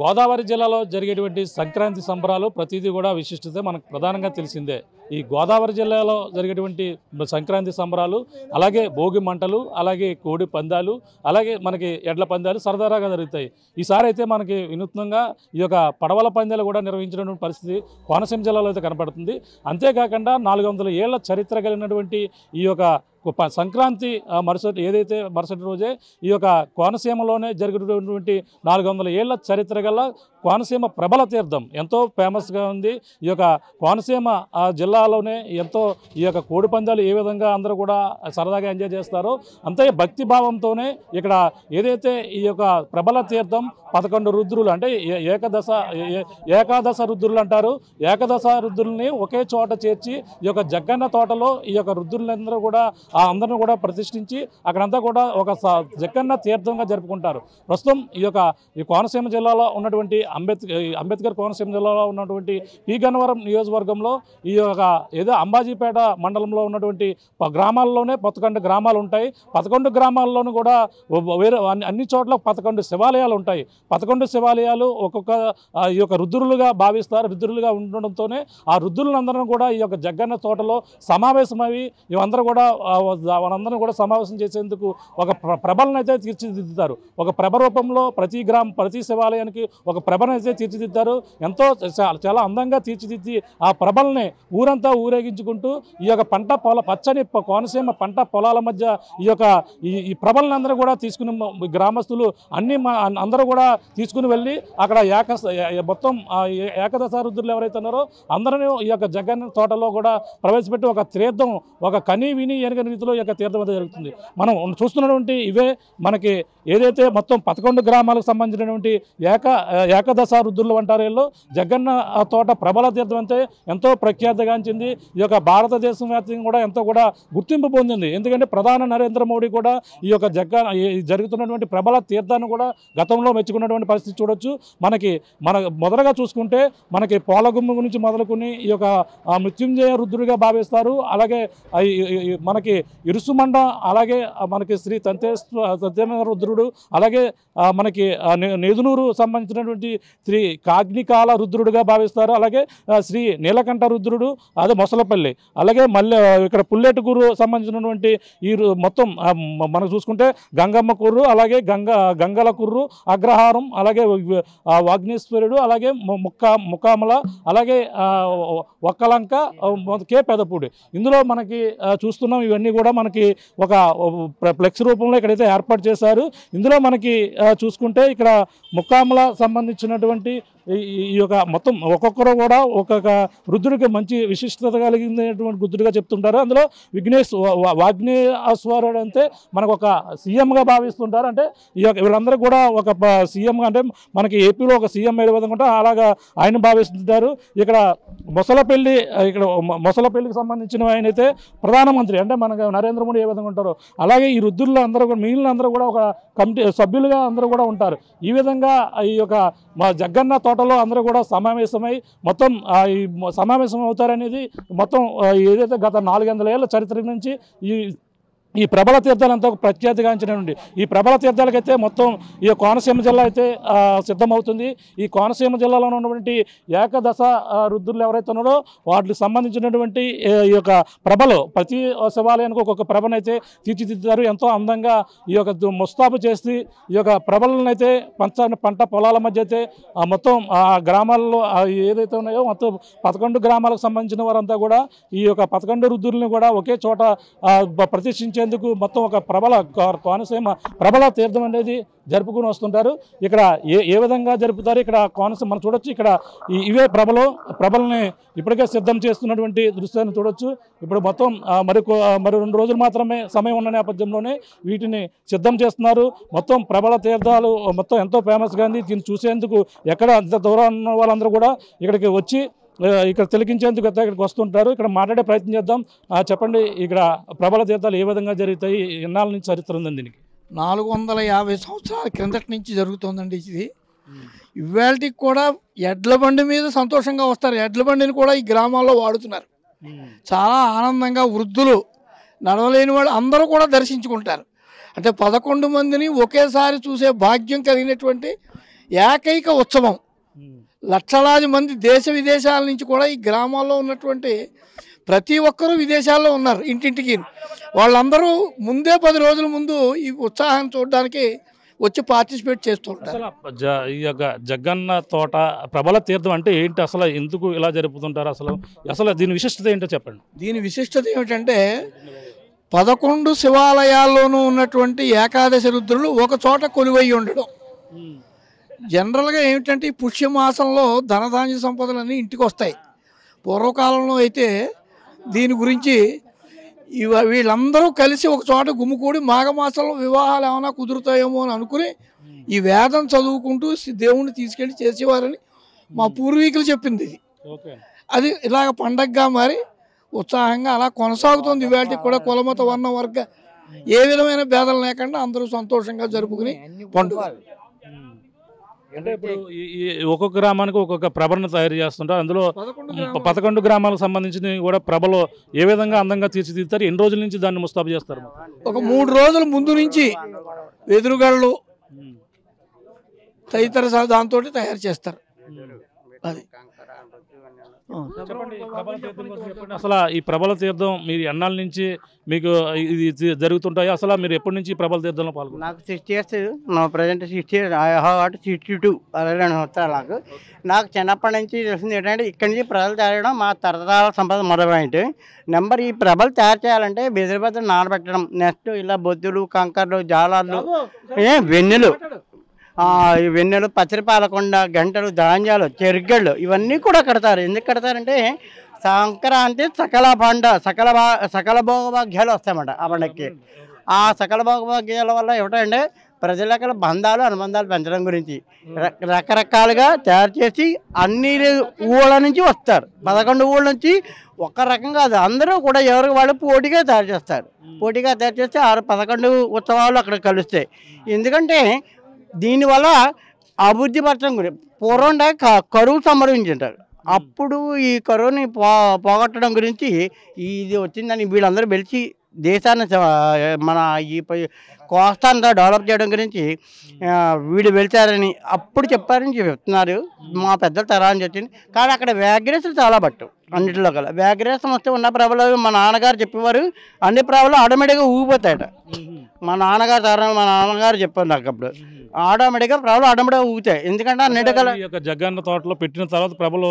గోదావరి జిల్లాలో జరిగేటువంటి సంక్రాంతి సంబరాలు ప్రతిదీ కూడా విశిష్టత మనకు ప్రధానంగా తెలిసిందే. ఈ గోదావరి జిల్లాలో జరిగేటువంటి సంక్రాంతి సంబరాలు, అలాగే భోగి మంటలు, అలాగే కోడి పందాలు, అలాగే మనకి ఎడ్ల పందాలు సరదాగా జరుగుతాయి. ఈసారి అయితే మనకి వినూత్నంగా ఈ యొక్క పడవల పందాలు కూడా నిర్వహించినటువంటి పరిస్థితి కోనసీమ జిల్లాలో అయితే కనపడుతుంది. అంతేకాకుండా 400 ఏళ్ల చరిత్ర కలిగినటువంటి ఈ యొక్క సంక్రాంతి మరుసటి రోజే ఈ యొక్క కోనసీమలోనే జరిగినటువంటి 400 ఏళ్ల చరిత్ర గల కోనసీమ ప్రబల తీర్థం ఎంతో ఫేమస్గా ఉంది. ఈ యొక్క కోనసీమ జిల్లాలోనే ఎంతో ఈ యొక్క కోడి పందాలు ఏ విధంగా అందరూ కూడా సరదాగా ఎంజాయ్ చేస్తారో అంతే భక్తి భావంతోనే ఇక్కడ ఏదైతే ఈ యొక్క ప్రబల తీర్థం 11 రుద్రులు అంటే ఏకాదశ రుద్రులు అంటారు. ఏకాదశ రుద్రుల్ని ఒకే చోట చేర్చి ఈ యొక్క జగ్గన్న తోటలో ఈ యొక్క రుద్రులందరూ కూడా అందరిని కూడా ప్రతిష్ఠించి అక్కడంతా కూడా ఒక జగ్గన్న తీర్థంగా జరుపుకుంటారు. ప్రస్తుతం ఈ కోనసీమ జిల్లాలో ఉన్నటువంటి అంబేద్కర్ కోనసీమ జిల్లాలో ఉన్నటువంటి పి గన్నవరం నియోజకవర్గంలో ఈ యొక్క ఏదో అంబాజీపేట మండలంలో ఉన్నటువంటి గ్రామాల్లోనే 11 గ్రామాలు ఉంటాయి. 11 గ్రామాల్లోనూ కూడా వేరే అన్ని చోట్ల 11 శివాలయాలు ఉంటాయి. 11 శివాలయాలు ఒక్కొక్క ఈ యొక్క రుద్రులుగా భావిస్తారు. రుద్రులుగా ఉండడంతోనే ఆ రుద్రులందరూ కూడా ఈ యొక్క జగ్గన్న తోటలో సమావేశమవి ఇవందరూ కూడా వాళ్ళందరూ కూడా సమావేశం చేసేందుకు ఒక ప్రభలను అయితే తీర్చిదిద్దుతారు. ఒక ప్రభ రూపంలో ప్రతి శివాలయానికి ఒక ప్రభను అయితే తీర్చిదిద్దారు. ఎంతో చాలా అందంగా తీర్చిదిద్ది ఆ ప్రభల్ని ఊరంతా ఊరేగించుకుంటూ ఈ యొక్క పచ్చని కోనసీమ పంట పొలాల మధ్య ఈ ప్రభలందరూ కూడా తీసుకుని గ్రామస్తులు అందరూ కూడా తీసుకుని వెళ్ళి అక్కడ మొత్తం ఏకాదశ రుద్రులు ఎవరైతే ఉన్నారో అందరినీ ఈ యొక్క జగన్ తోటలో కూడా ప్రవేశపెట్టి ఒక తీర్థం ఒక కని విని ఎనగని రీతిలో ఈ యొక్క తీర్థం అయితే జరుగుతుంది. మనం చూస్తున్నటువంటి ఇవే మనకి ఏదైతే మొత్తం 11 గ్రామాలకు సంబంధించినటువంటి ఏకాదశ రుద్రులు అంటారేలో జగన్న తోట ప్రబల తీర్థం అంటే ఎంతో ప్రఖ్యాతిగాంచింది. ఈ యొక్క భారతదేశం వ్యాప్తంగా కూడా ఎంతో కూడా గుర్తింపు పొందింది. ఎందుకంటే ప్రధాని నరేంద్ర మోడీ కూడా ఈ యొక్క జరుగుతున్నటువంటి ప్రబల తీర్థాన్ని కూడా గతంలో మెచ్చుకున్నటువంటి పరిస్థితి చూడొచ్చు. మన మొదటగా చూసుకుంటే మనకి పోలగుమ్మ గురించి మొదలుకొని ఈ యొక్క మృత్యుంజయ రుద్రుడిగా భావిస్తారు. అలాగే మనకి ఇరుసుమండ, అలాగే మనకి శ్రీ సత్యనారాయణ రుద్రుడు, అలాగే మనకి నేదునూరు సంబంధించినటువంటి శ్రీ కాగ్నికాల రుద్రుడుగా భావిస్తారు. అలాగే శ్రీ నీలకంఠ రుద్రుడు, అదే మొసలపల్లి, అలాగే మళ్ళీ ఇక్కడ పుల్లెటుకూరు సంబంధించినటువంటి ఈ మొత్తం మనం చూసుకుంటే గంగమ్మ కుర్రు, అలాగే గంగల కుర్రు, అగ్రహారం, అలాగే వాగ్నేశ్వరుడు, అలాగే ముక్కామల, అలాగే ఒక్కలంక, కే పెదపూడి. ఇందులో మనకి చూస్తున్నాం ఇవన్నీ కూడా మనకి ఒక ఫ్లెక్స్ రూపంలో ఇక్కడైతే ఏర్పాటు చేశారు. ఇందులో మనకి చూసుకుంటే ఇక్కడ ముక్కామల సంబంధించినటువంటి ఈ యొక్క మొత్తం ఒక్కొక్కరు కూడా ఒక్కొక్క రుద్రుడికి మంచి విశిష్టత కలిగినటువంటి రుద్రుడిగా చెప్తుంటారు. అందులో వాగ్నేశ్వరుడు అంటే మనకు ఒక సీఎంగా భావిస్తుంటారు. అంటే ఈ యొక్క వీళ్ళందరూ కూడా ఒక సీఎంగా, అంటే మనకి ఏపీలో ఒక సీఎం ఏ విధంగా ఉంటారో అలాగా ఆయన భావిస్తుంటారు. ఇక్కడ మొసలపల్లికి సంబంధించిన ఆయన అయితే ప్రధానమంత్రి, అంటే మనకు నరేంద్ర మోడీ ఏ విధంగా ఉంటారో అలాగే ఈ రుద్రులు అందరూ కూడా మిగిలిన అందరూ కూడా ఒక కమిటీ సభ్యులుగా అందరూ కూడా ఉంటారు. ఈ విధంగా ఈ యొక్క మా జగ్గన్న తోటలో అందరూ కూడా సమావేశమై మొత్తం ఈ సమావేశం అవుతారనేది మొత్తం ఏదైతే గత 400 ఏళ్ల చరిత్ర నుంచి ఈ ప్రబల తీర్థాలంతా ప్రఖ్యాతిగాంచినటువంటి ఈ ప్రబల తీర్థాలకైతే మొత్తం ఈ కోనసీమ జిల్లా అయితే సిద్ధమవుతుంది. ఈ కోనసీమ జిల్లాలో ఉన్నటువంటి ఏకాదశ రుద్రులు ఎవరైతే ఉన్నారో వాటికి సంబంధించినటువంటి ఈ యొక్క ప్రభలు ప్రతి శివాలయానికి ఒక్కొక్క ప్రభనైతే తీర్చిదిద్దారు. ఎంతో అందంగా ఈ యొక్క ముస్తాబు చేసి ఈ యొక్క ప్రభలను అయితే పంట పొలాల మధ్య అయితే మొత్తం ఆ గ్రామాల్లో ఏదైతే ఉన్నాయో మొత్తం 11 గ్రామాలకు సంబంధించిన వారంతా కూడా ఈ యొక్క 11 రుద్రుల్ని కూడా ఒకే చోట ప్రతిష్ఠించే మొత్తం ఒక కోనసీమ ప్రబల తీర్థం అనేది జరుపుకుని వస్తుంటారు. ఇక్కడ ఏ విధంగా జరుపుతారు ఇక్కడ కోనసీమ మనం చూడొచ్చు. ఇక్కడ ఇవే ప్రభల్ని ఇప్పటికే సిద్ధం చేస్తున్నటువంటి దృశ్యాన్ని చూడొచ్చు. ఇప్పుడు మొత్తం మరి 2 రోజులు మాత్రమే సమయం ఉన్న నేపథ్యంలోనే వీటిని సిద్ధం చేస్తున్నారు. మొత్తం ప్రబల తీర్థాలు మొత్తం ఎంతో ఫేమస్గా ఉంది. దీన్ని చూసేందుకు ఎక్కడ అంత దూరం ఉన్న వాళ్ళందరూ కూడా ఇక్కడికి వచ్చి ఇక్కడ తిలకించేందుకు ఇక్కడికి వస్తుంటారు. ఇక్కడ మాట్లాడే ప్రయత్నం చేద్దాం. చెప్పండి, ఇక్కడ ప్రబల తీర్థాలు ఏ విధంగా జరుగుతాయి, ఎన్నాళ్ళ నుంచి చరిత్ర ఉందండి దీనికి? 450 సంవత్సరాల క్రిందటి నుంచి జరుగుతుందండి ఇది. ఇవాళకి కూడా ఎడ్ల బండి మీద సంతోషంగా వస్తారు. ఎడ్ల బండిని కూడా ఈ గ్రామాల్లో వాడుతున్నారు. చాలా ఆనందంగా వృద్ధులు, నడవలేని వాళ్ళు అందరూ కూడా దర్శించుకుంటారు. అంటే 11 మందిని ఒకేసారి చూసే భాగ్యం కలిగినటువంటి ఏకైక ఉత్సవం. లక్షలాది మంది దేశ విదేశాల నుంచి కూడా ఈ గ్రామాల్లో ఉన్నటువంటి ప్రతి ఒక్కరూ విదేశాల్లో ఉన్నారు. ఇంటింటికి వాళ్ళందరూ ముందే 10 రోజుల ముందు ఈ ఉత్సాహాన్ని చూడడానికి వచ్చి పార్టిసిపేట్ చేస్తూ ఉంటారు. అసలు ఈ యొక్క జగ్గన్న తోట ప్రబల తీర్థం అంటే ఏంటి, అసలు ఎందుకు ఇలా జరుపుతుంటారు, అసలు దీని విశిష్టత ఏంటో చెప్పండి. దీని విశిష్టత ఏమిటంటే 11 శివాలయాల్లోనూ ఉన్నటువంటి ఏకాదశి రుద్రులు ఒక చోట కొలువై ఉండడం. జనరల్గా ఏమిటంటే ఈ పుష్యమాసంలో ధనధాన్య సంపదలన్నీ ఇంటికి వస్తాయి. పూర్వకాలంలో అయితే దీని గురించి వీళ్ళందరూ కలిసి ఒక చోట గుమ్ముకూడి మాఘమాసంలో వివాహాలు ఏమైనా కుదురుతాయేమో అని అనుకుని ఈ వేదం చదువుకుంటూ దేవుణ్ణి తీసుకెళ్ళి చేసేవారని మా పూర్వీకులు చెప్పింది. అది ఇలాగ పండగగా మారి ఉత్సాహంగా అలా కొనసాగుతుంది. వాటికి కూడా కులమత వర్ణ వర్గ ఏ విధమైన భేదం లేకుండా అందరూ సంతోషంగా జరుపుకుని పండుగ. అంటే ఇప్పుడు ఈ ఒక్కొక్క గ్రామానికి ఒక్కొక్క ప్రభను తయారు చేస్తుంటారు. అందులో 11 గ్రామాలకు సంబంధించి కూడా ప్రభలో ఏ విధంగా అందంగా తీర్చిదిద్దుతారు, ఎన్ని రోజుల నుంచి దాన్ని ముస్తాబు చేస్తారు? ఒక 3 రోజుల ముందు నుంచి వెదురుగళ్ళు తదితర దాంతో తయారు చేస్తారు. అది చెప్పండి, ప్రబల తీర్థం కోసం చెప్పండి. అసలు ఈ ప్రబల తీర్థం మీరు ఎన్నాళ్ళ నుంచి మీకు ఇది జరుగుతుంటాయి? అసలు మీరు ఎప్పటి నుంచి ప్రబల తీర్థంలో పాల్గొన్నారు? నాకు 60 years, నా present 60 years, I have hot 62 సంవత్సరాలు. నాకు చిన్నప్పటి నుంచి తెలిసింది ఏంటంటే ఇక్కడి నుంచి ప్రజలు తయారడం మా తరతరాల సంపద మొదలైంది. నెంబర్ ఈ ప్రభలు తయారు చేయాలంటే బెదిరిబద్దలు నానబెట్టడం, నెక్స్ట్ ఇలా బొద్దులు, కంకర్లు, జాలాలు, వెన్నెలు, ఈ వెన్నెలు, పచ్చరిపాలకొండ, గంటలు, ధాన్యాలు, చెరుగళ్ళు ఇవన్నీ కూడా కడతారు. ఎందుకు కడతారంటే సంక్రాంతి సకల భోగభాగ్యాలు వస్తాయన్నమాట ఆ పండగకి. ఆ సకల భోగభాగ్యాల వల్ల ఏమిటంటే ప్రజల బంధాలు అనుబంధాలు పెంచడం గురించి రకరకాలుగా తయారు చేసి అన్ని ఊళ్ళ నుంచి వస్తారు. 11 ఊళ్ళ నుంచి ఒక రకం కాదు, అందరూ కూడా ఎవరికి వాళ్ళు పోటీగా తయారు చేస్తారు. పోటీగా తయారు చేస్తే 11 ఉత్సవాలు అక్కడ కలుస్తాయి. ఎందుకంటే దీనివల్ల అభివృద్ధి పరచడం గురించి పూర్వం కరువు సంభవించారు. అప్పుడు ఈ కరువుని పోగొట్టడం గురించి ఇది వచ్చిందని వీళ్ళందరూ పిలిచి దేశాన్ని మన ఈ కోస్తాంతా డెవలప్ చేయడం గురించి వీడు వెళ్తారని అప్పుడు చెప్పారని చెప్తున్నారు. మా పెద్దలు తరాన్ని చెప్పింది. కానీ అక్కడ వ్యాగ్రేసులు చాలా పట్టు అన్నింటిలో కల వ్యాగ్రేసం వస్తే ఉన్న ప్రభలు మా నాన్నగారు చెప్పేవారు అన్ని ప్రభలు ఆటోమేటిక్గా ఊగిపోతాయట. మా నాన్నగారు చెప్పారు నాకు అప్పుడు ఆటోమేటిక్గా ప్రభలు ఆటోమేటిక్గా ఊగుతాయి. ఎందుకంటే అన్నిటికల జగన్న తోటలో పెట్టిన తర్వాత ప్రభలు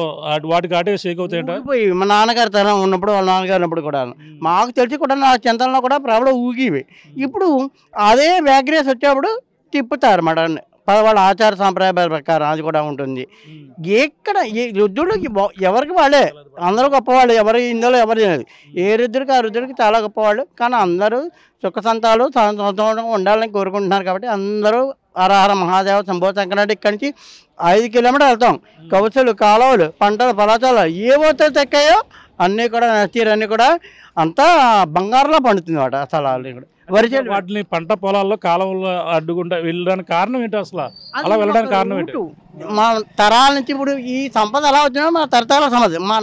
వాటికి ఆటే షేక్ అవుతాయంట. మా నాన్నగారి తరం ఉన్నప్పుడు వాళ్ళ నాన్నగారు ఉన్నప్పుడు కూడా మాకు తెలిసి కూడా నా చింతనలో కూడా ప్రభలు ఊగివి. ఇప్పుడు అదే వ్యాగ్రేస్ వచ్చేప్పుడు తిప్పుతారు అన్నమాట. వాళ్ళ ఆచార సాంప్రదాయాల ప్రకారం అది కూడా ఉంటుంది. ఎక్కడ రుద్రుడికి ఎవరికి వాళ్ళే అందరూ గొప్పవాళ్ళు, ఎవరు ఇందులో ఎవరు తెలియదు. ఏ రుద్రుడికి ఆ రుద్రుడికి చాలా గొప్పవాళ్ళు. కానీ అందరూ సుఖ సంతాలు సంతోషంగా ఉండాలని కోరుకుంటున్నారు. కాబట్టి అందరూ హరహర మహాదేవ శంభో సంక్రాంతి ఇక్కడి నుంచి 5 కిలోమీటర్లు వెళ్తాం. కౌసలు, కాలువలు, పంటలు, పొలాచాలు ఏవైతే తెక్కాయో అన్నీ కూడా నచ్చీరన్నీ కూడా అంతా బంగారులో పండుతుంది వాట. అసలు వాటిని పంట పొలాల్లో కాలువలు అడ్డుకుంటా వెళ్ళడానికి కారణం ఏంటి? అసలు అలా వెళ్ళడానికి కారణం ఏంటి? మా తరాల నుంచి ఇప్పుడు ఈ సంపద ఎలా వచ్చినా మా తరతరాల సంపద మా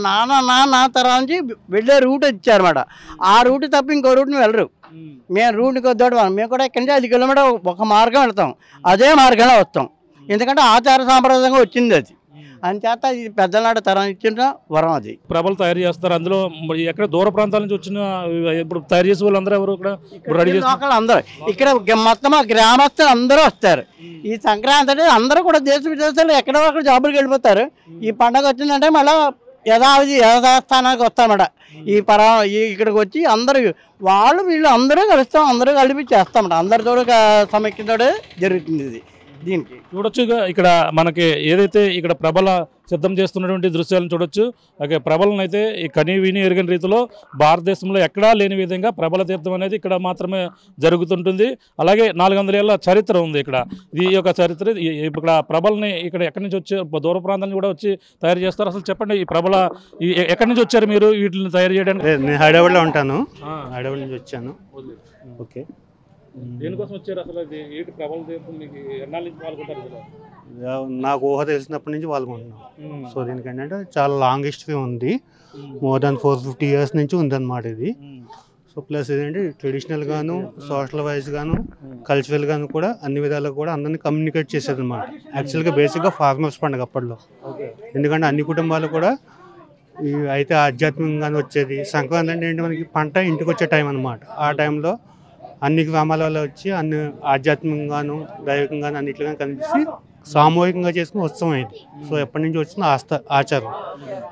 నాన్న తరాల నుంచి వెళ్ళే రూట్ ఇచ్చారన్నమాట. ఆ రూట్ తప్ప ఇంకో రూట్ని వెళ్ళరు. మేము రూట్కి వద్దాడు మేము కూడా ఇక్కడి నుంచి 5 కిలోమీటర్ ఒక మార్గం వెళ్తాం, అదే మార్గంలో వస్తాం. ఎందుకంటే ఆచార సాంప్రదాయంగా వచ్చింది అది. అంచేత ఇది పెద్దనాడు తరం ఇచ్చిన వరం. అది ప్రభలు తయారు చేస్తారు. అందులో ఎక్కడ దూర ప్రాంతాల నుంచి వచ్చిన ఇప్పుడు తయారు చేసే వాళ్ళు అందరూ ఎవరు ఇక్కడ అందరూ ఇక్కడ మొత్తం గ్రామస్తులు అందరూ వస్తారు. ఈ సంక్రాంతి అంటే అందరూ కూడా దేశ విదేశాలు ఎక్కడో అక్కడ జాబులకు వెళ్ళిపోతారు. ఈ పండగ వచ్చిందంటే మళ్ళీ యథాస్థానానికి వస్తామన్నమాట. ఇక్కడికి వచ్చి అందరూ వీళ్ళు అందరూ కలుస్తాం, అందరూ కలిపి చేస్తామన్నమాట. అందరితో సమైక్యతో జరుగుతుంది ఇది. దీనికి చూడొచ్చు ఇక్కడ మనకి ఏదైతే ఇక్కడ ప్రభల సిద్ధం చేస్తున్నటువంటి దృశ్యాలను చూడొచ్చు. అలాగే ప్రభలను అయితే ఈ కని విని ఎరగని రీతిలో భారతదేశంలో ఎక్కడా లేని విధంగా ప్రభల తీర్థం అనేది ఇక్కడ మాత్రమే జరుగుతుంటుంది. అలాగే 400 ఏళ్ళ చరిత్ర ఉంది ఇక్కడ. ఈ యొక్క చరిత్ర ఇక్కడ ప్రభల్ని ఇక్కడ ఎక్కడి నుంచి వచ్చి దూర ప్రాంతాలను కూడా వచ్చి తయారు చేస్తారు. అసలు చెప్పండి, ఈ ప్రభల ఎక్కడి నుంచి వచ్చారు మీరు వీటిని తయారు చేయడానికి? నేను హైదరాబాద్లో ఉంటాను, హైదరాబాద్ నుంచి వచ్చాను. ఓకే, దేనికోసం వచ్చారు? అసలు ఏంటి ప్రభల తీర్థం మీకు ఎన్నాళ్ళ నుంచి పాల్గొంటారు? నాకు ఊహ తెలిసినప్పటి నుంచి పాల్గొంటున్నాను. సో దీనికి ఏంటంటే చాలా లాంగ్ హిస్టరీ ఉంది. మోర్ దాన్ 450 years నుంచి ఉందన్నమాట ఇది. సో ప్లస్ ఏంటంటే ట్రెడిషనల్ గాను, సోషల్ వైజ్ గాను, కల్చరల్ గాను కూడా అన్ని విధాలుగా కూడా అందరినీ కమ్యూనికేట్ చేసేది అనమాట. యాక్చువల్గా బేసిక్గా ఫార్మర్స్ పండుగ అప్పట్లో, ఎందుకంటే అన్ని కుటుంబాలు కూడా అయితే ఆధ్యాత్మికంగానే వచ్చేది. సంక్రాంతి అంటే ఏంటి, మనకి పంట ఇంటికి వచ్చే టైం అనమాట. ఆ టైంలో అన్ని గ్రామాలలో వచ్చి అన్ని ఆధ్యాత్మికంగాను, దైవికంగాను అన్నిట్లుగా కలిసి సామూహికంగా చేసుకుని ఉత్సవం అయింది. సో ఎప్పటి నుంచి వచ్చిన ఆచారం.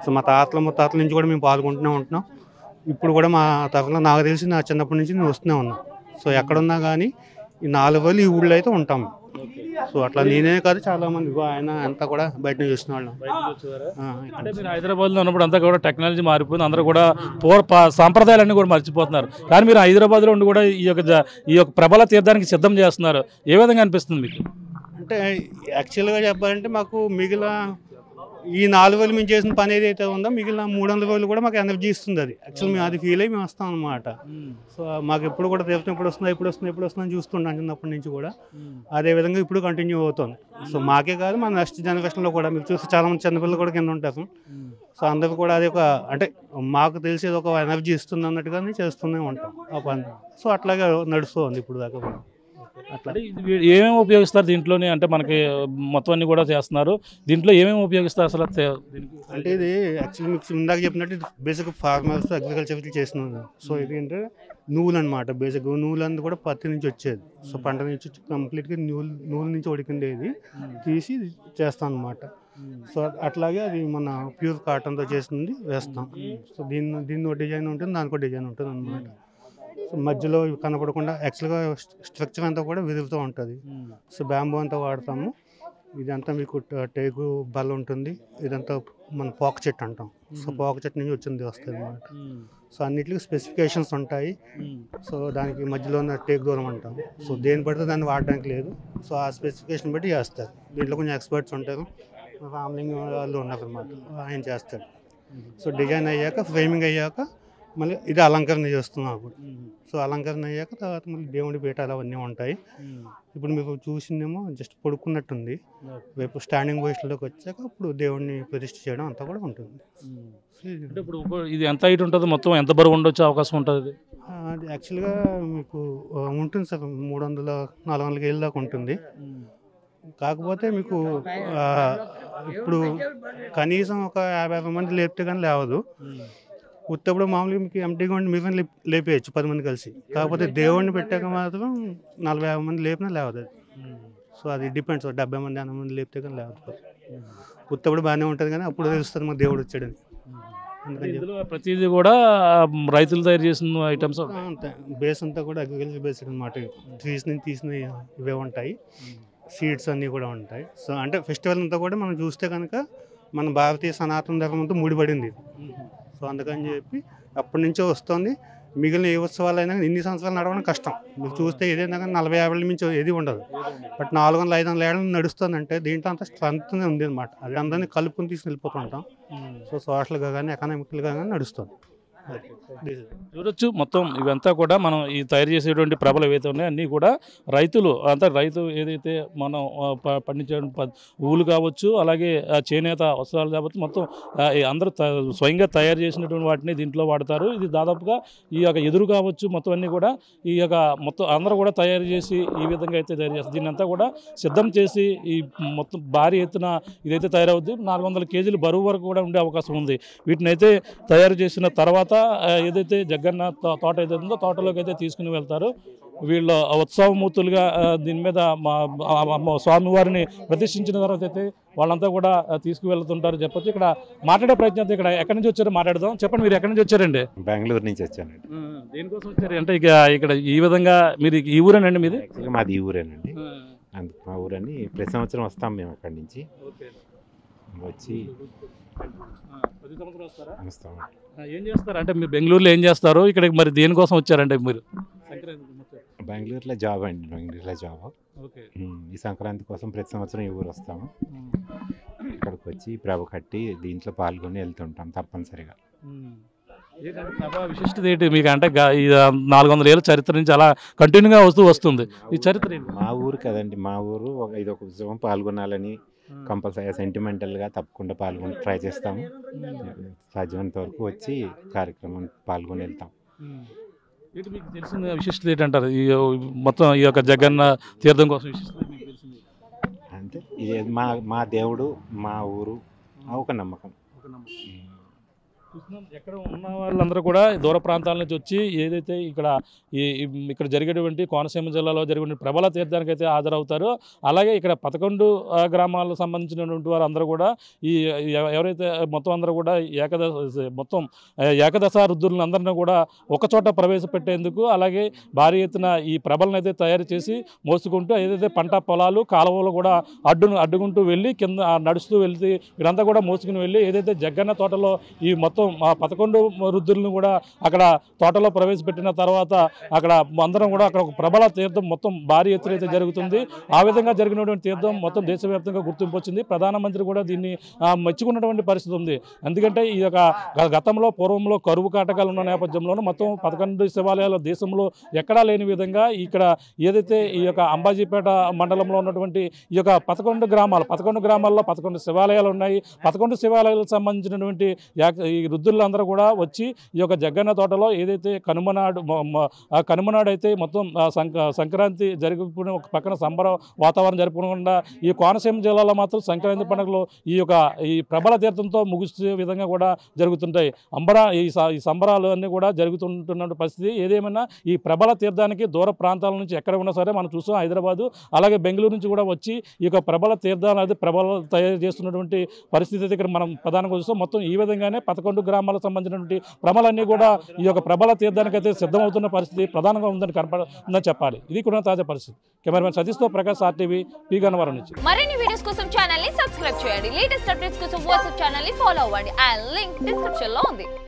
సో మా తాతల ముత్తాతల నుంచి కూడా మేము పాల్గొంటూనే ఉంటున్నాం. ఇప్పుడు కూడా మా తరఫున నాకు తెలిసి నా చిన్నప్పటి నుంచి నేను వస్తూనే ఉన్నాను. సో ఎక్కడున్నా కానీ ఈ 4 రోజులు ఈ ఊళ్ళో అయితే ఉంటాము. సో అట్లా నేనే కాదు, చాలా మంది ఆయన అంతా కూడా బయట నుంచి చూసిన వాళ్ళం. అంటే మీరు హైదరాబాద్లో ఉన్నప్పుడు అంతా కూడా టెక్నాలజీ మారిపోయింది, అందరూ కూడా సాంప్రదాయాలన్నీ కూడా మర్చిపోతున్నారు. కానీ మీరు హైదరాబాద్లో ఉండి కూడా ఈ యొక్క ప్రబల తీర్థానికి సిద్ధం చేస్తున్నారు. ఏ విధంగా అనిపిస్తుంది మీకు? అంటే యాక్చువల్గా చెప్పాలంటే మాకు మిగిలిన ఈ 4 రోజులు మేము చేసిన పని ఏదైతే ఉందో మిగిలిన 300 రోజులు కూడా మాకు ఎనర్జీ ఇస్తుంది. అది యాక్చువల్ మేము అది ఫీల్ అయ్యి మేము వస్తాం అనమాట. సో మాకు ఎప్పుడు కూడా తీర్థం ఎప్పుడు వస్తుందని చూస్తుంటాం చిన్నప్పటి నుంచి కూడా. అదే విధంగా ఇప్పుడు కంటిన్యూ అవుతుంది. సో మాకే కాదు, మన నెక్స్ట్ జనరేషన్లో కూడా మీరు చూస్తే చాలా మంది చిన్నపిల్లలు కూడా కింద ఉంటారు. సో అందరూ కూడా అది ఒక అంటే మాకు తెలిసేది ఒక ఎనర్జీ ఇస్తుంది అన్నట్టుగానే చేస్తూనే ఉంటాం ఆ పని. సో అట్లాగే నడుస్తూ ఉంది ఇప్పుడు దాకా కూడా. అట్లా ఏమేమి ఉపయోగిస్తారు దీంట్లోనే? అంటే మనకి మొత్తం అన్ని కూడా చేస్తున్నారు, దీంట్లో ఏమేమి ఉపయోగిస్తారు అసలు? అంటే ఇది యాక్చువల్లీ మీకు ఇందాక చెప్పినట్టు బేసిక్ ఫార్మర్స్ అగ్రికల్చర్ చేస్తున్నాను. సో ఇది అంటే నువ్వులు అనమాట. బేసిక్ నువ్వులు అంతా కూడా పత్తి నుంచి వచ్చేది. సో పంట నుంచి కంప్లీట్గా నువ్వుల నుంచి ఉడికిండేది తీసి చేస్తాం అనమాట. సో అట్లాగే అది మన ప్యూర్ కాటన్తో చేసింది వేస్తాం. సో దీన్ని డిజైన్ ఉంటుంది, దానికి డిజైన్ ఉంటుంది అనమాట. సో మధ్యలో కనపడకుండా యాక్చువల్గా స్ట్రక్చర్ అంతా కూడా విరుగుతూ ఉంటుంది. సో బ్యాంబూ అంతా వాడతాము. ఇదంతా మీకు టేకు బల్ల ఉంటుంది. ఇదంతా మన పోక చెట్టు అంటాం. సో పోక చెట్టు నుంచి వచ్చింది వస్తుంది అనమాట. సో అన్నిటికీ స్పెసిఫికేషన్స్ ఉంటాయి. సో దానికి మధ్యలో ఉన్న టేక్ దూరం అంటాం. సో దేని పడితే దాన్ని వాడడానికి లేదు. సో ఆ స్పెసిఫికేషన్ బట్టి చేస్తారు. దీంట్లో కొంచెం ఎక్స్పర్ట్స్ ఉంటారు, రామ్లింగ్ వాళ్ళు ఉన్నారు అనమాట, ఆయన చేస్తారు. సో డిజైన్ అయ్యాక, ఫ్రేమింగ్ అయ్యాక మళ్ళీ ఇది అలంకరణ చేస్తున్నాం అప్పుడు. సో అలంకరణ అయ్యాక తర్వాత మళ్ళీ దేవుడి పీఠాలు అవన్నీ ఉంటాయి. ఇప్పుడు మీకు చూసిందేమో జస్ట్ పడుకున్నట్టుంది. రేపు స్టాండింగ్ పొజిషన్లోకి వచ్చాక అప్పుడు దేవుడిని ప్రతిష్ఠ చేయడం అంతా కూడా ఉంటుంది. అంటే ఇప్పుడు ఇది ఎంత హైట్ ఉంటుంది, మొత్తం ఎంత బరువు ఉండొచ్చే అవకాశం ఉంటుంది? అది యాక్చువల్గా మీకు ఉంటుంది సార్, 300-400 కేజీల దాకా ఉంటుంది. కాకపోతే మీకు ఇప్పుడు కనీసం ఒక 50 మంది లేపితే కానీ లేవదు. ఉత్తప్పుడు మామూలుగా మీకు ఎంటీగా ఉండి మీరు లేపేయచ్చు 10 మంది కలిసి. కాకపోతే దేవుడిని పెట్టాక మాత్రం 40-50 మంది లేపినా లేవదు అది. సో అది డిపెండ్స్. 70 మంది 80 మంది లేపితే కానీ లేవదు. ఉత్తప్పుడు బాగానే ఉంటుంది కానీ అప్పుడు తెలుస్తుంది మాకు దేవుడు వచ్చాడని. ప్రతిదీ కూడా రైతులు తయారు చేసిన ఐటమ్స్ బేస్ అంతా కూడా అగ్రికల్చర్ బేస్డ్ అనమాట. ట్రీస్ నుంచి తీసిన ఇవే ఉంటాయి, సీడ్స్ అన్నీ కూడా ఉంటాయి. సో అంటే ఫెస్టివల్ అంతా కూడా మనం చూస్తే కనుక మన భారతీయ సనాతన ధర్మంతో ముడిపడింది. సో అందుకని చెప్పి అప్పటి నుంచో వస్తుంది. మిగిలిన ఏ ఉత్సవాలైనా ఇన్ని సంవత్సరాలు నడవడం కష్టం. మీరు చూస్తే ఏదైనా కానీ 40-50 నుంచి ఏది ఉండదు. బట్ 400-500 ఏళ్ళ నడుస్తుందంటే దీంట్లో అంతా స్ట్రెంత్ ఉంది అనమాట. అది అందరినీ కలుపుకొని తీసుకుని వెళ్ళిపోతుంటాం. సో సోషల్గా కానీ ఎకనామికల్గా కానీ నడుస్తుంది. చూడొచ్చు మొత్తం ఇవంతా కూడా మనం ఈ తయారు చేసేటువంటి ప్రభలు ఏవైతే ఉన్నాయో అన్నీ కూడా రైతులు అంతా రైతు ఏదైతే మనం పండించే ఊలు కావచ్చు, అలాగే చేనేత వస్త్రాలు కావచ్చు, మొత్తం అందరూ స్వయంగా తయారు చేసినటువంటి వాటిని దీంట్లో వాడతారు. ఇది దాదాపుగా ఈ యొక్క ఎదురు కావచ్చు, మొత్తం అన్నీ కూడా ఈ యొక్క మొత్తం అందరూ కూడా తయారు చేసి ఈ విధంగా అయితే తయారు చేస్తారు. దీన్ని అంతా కూడా సిద్ధం చేసి ఈ మొత్తం భారీ ఎత్తున ఇదైతే తయారవుద్ది. 400 కేజీలు బరువు వరకు కూడా ఉండే అవకాశం ఉంది. వీటిని అయితే తయారు చేసిన తర్వాత ఏదైతే జగన్న తోట ఏదైతే ఉందో తోటలోకి అయితే తీసుకుని వెళ్తారు. వీళ్ళు ఉత్సవమూర్తులుగా దీని మీద స్వామివారిని ప్రతిష్ఠించిన తర్వాత అయితే వాళ్ళంతా కూడా తీసుకువెళ్తుంటారు చెప్పొచ్చు. ఇక్కడ మాట్లాడే ప్రయత్నం అయితే ఇక్కడ ఎక్కడి నుంచి వచ్చారో మాట్లాడదాం. చెప్పండి, మీరు ఎక్కడి నుంచి వచ్చారండి? బెంగళూరు నుంచి వచ్చానండి. దేనికోసం వచ్చారు అంటే ఇక్కడ ఈ విధంగా మీరు ఈ ఊరేనండి మీది? మాది ఈ ఊరేనండి. అందుకు మా ఊరని ప్రతి సంవత్సరం వస్తాం మేము అక్కడి నుంచి. వచ్చి వస్తాం. ఏం చేస్తారు అంటే మీరు బెంగళూరులో ఏం చేస్తారు, ఇక్కడ మరి దేనికోసం వచ్చారంటే మీరు? బెంగళూరులో జాబ్ అండి, బెంగళూరులో జాబ్. ఈ సంక్రాంతి కోసం ప్రతి సంవత్సరం ఈ ఊరు వస్తాము. ఇక్కడికి వచ్చి ప్రభ కట్టి దీంట్లో పాల్గొని వెళ్తుంటాం తప్పనిసరిగా. విశిష్టత ఏంటి మీకు అంటే 400 ఏళ్ళ చరిత్ర నుంచి అలా కంటిన్యూగా వస్తుంది ఈ చరిత్ర? మా ఊరు కదండి, మా ఊరు ఇది ఒక ఉత్సవం పాల్గొనాలని కంపల్సరీ సెంటిమెంటల్గా తప్పకుండా పాల్గొని ట్రై చేస్తాము. సాధ్యమైనంత వరకు వచ్చి కార్యక్రమం పాల్గొని వెళ్తాం. ఏంటి మీకు తెలిసిన విశిష్టత ఏంటంటారు ఈ మొత్తం ఈ యొక్క జగన్న తీర్థం కోసం విశిష్టత మీకు తెలిసింది? అంటే ఇది మా దేవుడు మా ఊరు ఒక నమ్మకం. చూస్తున్నాం ఎక్కడ ఉన్న వాళ్ళందరూ కూడా దూర ప్రాంతాల నుంచి వచ్చి ఏదైతే ఇక్కడ జరిగేటువంటి కోనసీమ జిల్లాలో జరిగే ప్రబల తీర్థానికి అయితే హాజరవుతారో, అలాగే ఇక్కడ 11 గ్రామాలకు సంబంధించినటువంటి వారు అందరూ కూడా ఎవరైతే మొత్తం అందరూ కూడా ఏకదశ రుద్రులను అందరినీ కూడా ఒకచోట ప్రవేశపెట్టేందుకు, అలాగే భారీ ఎత్తున ఈ ప్రభలను అయితే తయారు చేసి మోసుకుంటూ ఏదైతే పంట పొలాలు కాలువలు కూడా అడ్డుకుంటూ వెళ్ళి కింద నడుస్తూ వెళ్తే వీరంతా కూడా మోసుకుని వెళ్ళి ఏదైతే జగ్గన్న తోటలో ఈ మొత్తం 11 రుద్రులను కూడా అక్కడ తోటలో ప్రవేశపెట్టిన తర్వాత అక్కడ అందరం కూడా అక్కడ ఒక ప్రబల తీర్థం మొత్తం భారీ ఎత్తున అయితే జరుగుతుంది. ఆ విధంగా జరిగినటువంటి తీర్థం మొత్తం దేశవ్యాప్తంగా గుర్తింపు వచ్చింది. ప్రధానమంత్రి కూడా దీన్ని మెచ్చుకున్నటువంటి పరిస్థితి ఉంది. ఎందుకంటే ఈ యొక్క పూర్వంలో కరువు కాటకాలు ఉన్న నేపథ్యంలోనూ మొత్తం 11 శివాలయాలు దేశంలో ఎక్కడా లేని విధంగా ఇక్కడ ఏదైతే ఈ యొక్క అంబాజీపేట మండలంలో ఉన్నటువంటి ఈ యొక్క 11 గ్రామాల్లో 11 శివాలయాలు ఉన్నాయి. 11 శివాలయాలకు సంబంధించినటువంటి ఈ రుద్రులందరూ కూడా వచ్చి ఈ యొక్క జగ్గన్న తోటలో ఏదైతే కనుమనాడు అయితే మొత్తం సంక్రాంతి జరుగుతున్న ఒక పక్కన సంబర వాతావరణం జరుపుకుండా ఈ కోనసీమ జిల్లాలో మాత్రం సంక్రాంతి పండుగలో ఈ ప్రబల తీర్థంతో ముగిసే విధంగా కూడా జరుగుతుంటాయి. ఈ సంబరాలు అన్నీ కూడా జరుగుతుంటున్న పరిస్థితి. ఏదేమైనా ఈ ప్రబల తీర్థానికి దూర ప్రాంతాల నుంచి ఎక్కడ ఉన్నా సరే మనం చూసాం, హైదరాబాదు అలాగే బెంగళూరు నుంచి కూడా వచ్చి ఈ యొక్క ప్రబల తీర్థాలు అది తయారు చేస్తున్నటువంటి పరిస్థితి ఇక్కడ మనం ప్రధానంగా చూస్తాం. మొత్తం ఈ విధంగానే 11 గ్రామాలకు సంబంధించినటువంటి ప్రమలన్నీ కూడా ఈ యొక్క ప్రబల తీర్థానికి అయితే సిద్ధమవుతున్న పరిస్థితి ప్రధానంగా ఉందని చెప్పాలి. ఇది కూడా తాజా పరిస్థితి. కెమెరామెన్ సతీష్తో ప్రకాష్, RTV, పి గన్నవరం నుంచి. మరిన్ని వీడియోస్ కోసం ఛానల్ ని సబ్స్క్రైబ్ చేయండి. లేటెస్ట్ అప్డేట్స్ కోసం వాట్సాప్ ఛానల్ ని ఫాలో అవ్వండి. ఆ లింక్ డిస్క్రిప్షన్ లో ఉంది.